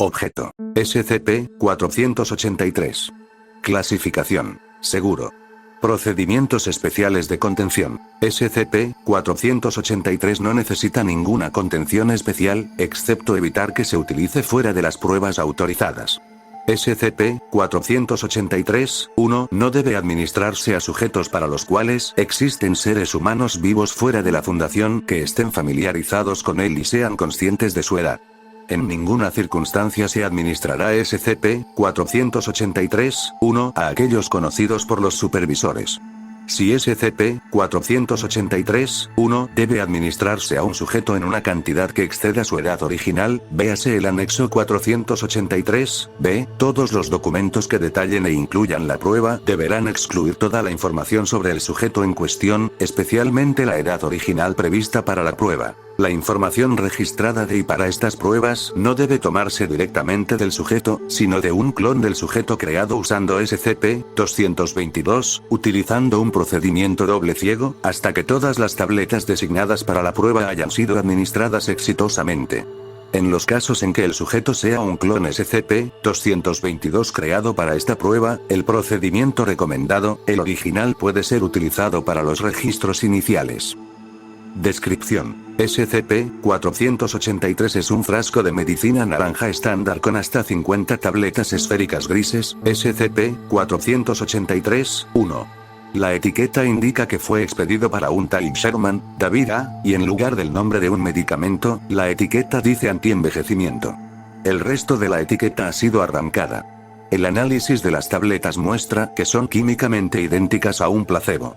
Objeto. SCP-483. Clasificación. Seguro. Procedimientos especiales de contención. SCP-483 no necesita ninguna contención especial, excepto evitar que se utilice fuera de las pruebas autorizadas. SCP-483-1 no debe administrarse a sujetos para los cuales existen seres humanos vivos fuera de la Fundación que estén familiarizados con él y sean conscientes de su edad. En ninguna circunstancia se administrará SCP-483-1 a aquellos conocidos por los supervisores. Si SCP-483-1 debe administrarse a un sujeto en una cantidad que exceda su edad original, véase el anexo 483-B, todos los documentos que detallen e incluyan la prueba deberán excluir toda la información sobre el sujeto en cuestión, especialmente la edad original prevista para la prueba. La información registrada de y para estas pruebas no debe tomarse directamente del sujeto, sino de un clon del sujeto creado usando SCP-222, utilizando un procedimiento doble ciego, hasta que todas las tabletas designadas para la prueba hayan sido administradas exitosamente. En los casos en que el sujeto sea un clon SCP-222 creado para esta prueba, el procedimiento recomendado, el original, puede ser utilizado para los registros iniciales. Descripción. SCP-483 es un frasco de medicina naranja estándar con hasta 50 tabletas esféricas grises. SCP-483-1. La etiqueta indica que fue expedido para un tal Sherman, David A., y en lugar del nombre de un medicamento, la etiqueta dice antienvejecimiento. El resto de la etiqueta ha sido arrancada. El análisis de las tabletas muestra que son químicamente idénticas a un placebo.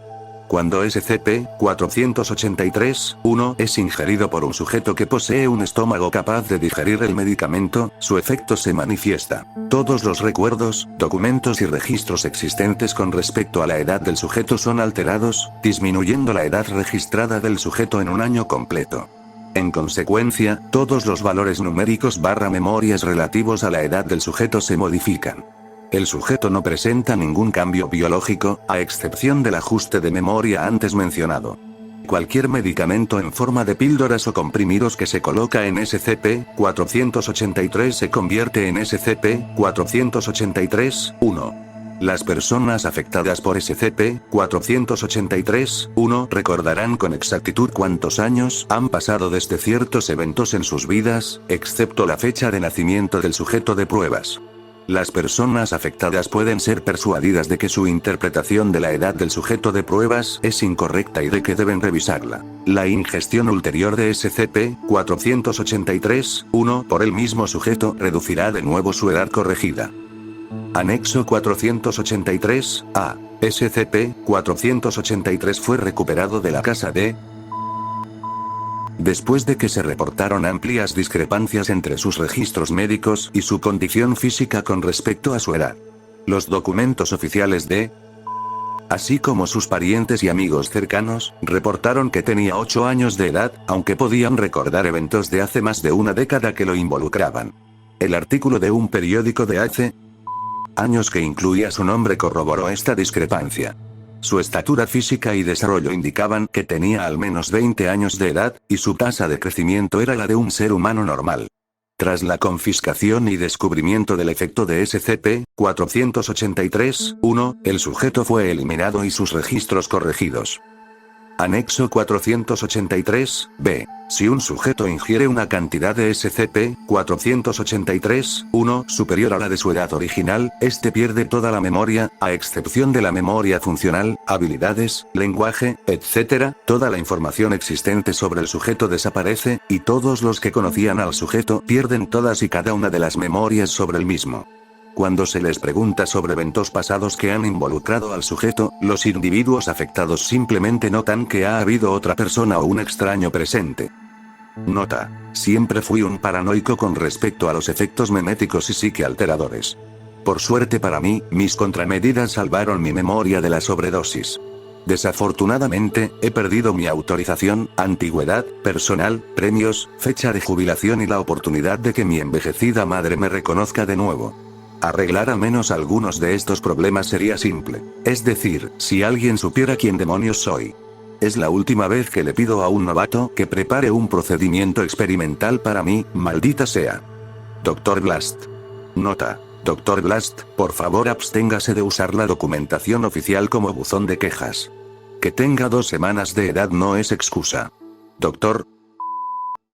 Cuando SCP-483-1 es ingerido por un sujeto que posee un estómago capaz de digerir el medicamento, su efecto se manifiesta. Todos los recuerdos, documentos y registros existentes con respecto a la edad del sujeto son alterados, disminuyendo la edad registrada del sujeto en un año completo. En consecuencia, todos los valores numéricos / memorias relativos a la edad del sujeto se modifican. El sujeto no presenta ningún cambio biológico, a excepción del ajuste de memoria antes mencionado. Cualquier medicamento en forma de píldoras o comprimidos que se coloca en SCP-483 se convierte en SCP-483-1. Las personas afectadas por SCP-483-1 recordarán con exactitud cuántos años han pasado desde ciertos eventos en sus vidas, excepto la fecha de nacimiento del sujeto de pruebas. Las personas afectadas pueden ser persuadidas de que su interpretación de la edad del sujeto de pruebas es incorrecta y de que deben revisarla. La ingestión ulterior de SCP-483-1 por el mismo sujeto reducirá de nuevo su edad corregida. Anexo 483-A. SCP-483 fue recuperado de la casa de después de que se reportaron amplias discrepancias entre sus registros médicos y su condición física con respecto a su edad. Los documentos oficiales de así como sus parientes y amigos cercanos, reportaron que tenía 8 años de edad, aunque podían recordar eventos de hace más de una década que lo involucraban. El artículo de un periódico de hace años que incluía su nombre corroboró esta discrepancia. Su estatura física y desarrollo indicaban que tenía al menos 20 años de edad, y su tasa de crecimiento era la de un ser humano normal. Tras la confiscación y descubrimiento del efecto de SCP-483-1, el sujeto fue eliminado y sus registros corregidos. Anexo 483-B. Si un sujeto ingiere una cantidad de SCP-483-1 superior a la de su edad original, este pierde toda la memoria, a excepción de la memoria funcional, habilidades, lenguaje, etc. Toda la información existente sobre el sujeto desaparece, y todos los que conocían al sujeto pierden todas y cada una de las memorias sobre el mismo. Cuando se les pregunta sobre eventos pasados que han involucrado al sujeto, los individuos afectados simplemente notan que ha habido otra persona o un extraño presente. Nota: siempre fui un paranoico con respecto a los efectos meméticos y psiquialteradores. Por suerte para mí, mis contramedidas salvaron mi memoria de la sobredosis. Desafortunadamente, he perdido mi autorización, antigüedad, personal, premios, fecha de jubilación y la oportunidad de que mi envejecida madre me reconozca de nuevo. Arreglar al menos algunos de estos problemas sería simple. Es decir, si alguien supiera quién demonios soy. Es la última vez que le pido a un novato que prepare un procedimiento experimental para mí, maldita sea. Dr. Blast. Nota. Dr. Blast, por favor absténgase de usar la documentación oficial como buzón de quejas. Que tenga 2 semanas de edad no es excusa. Doctor,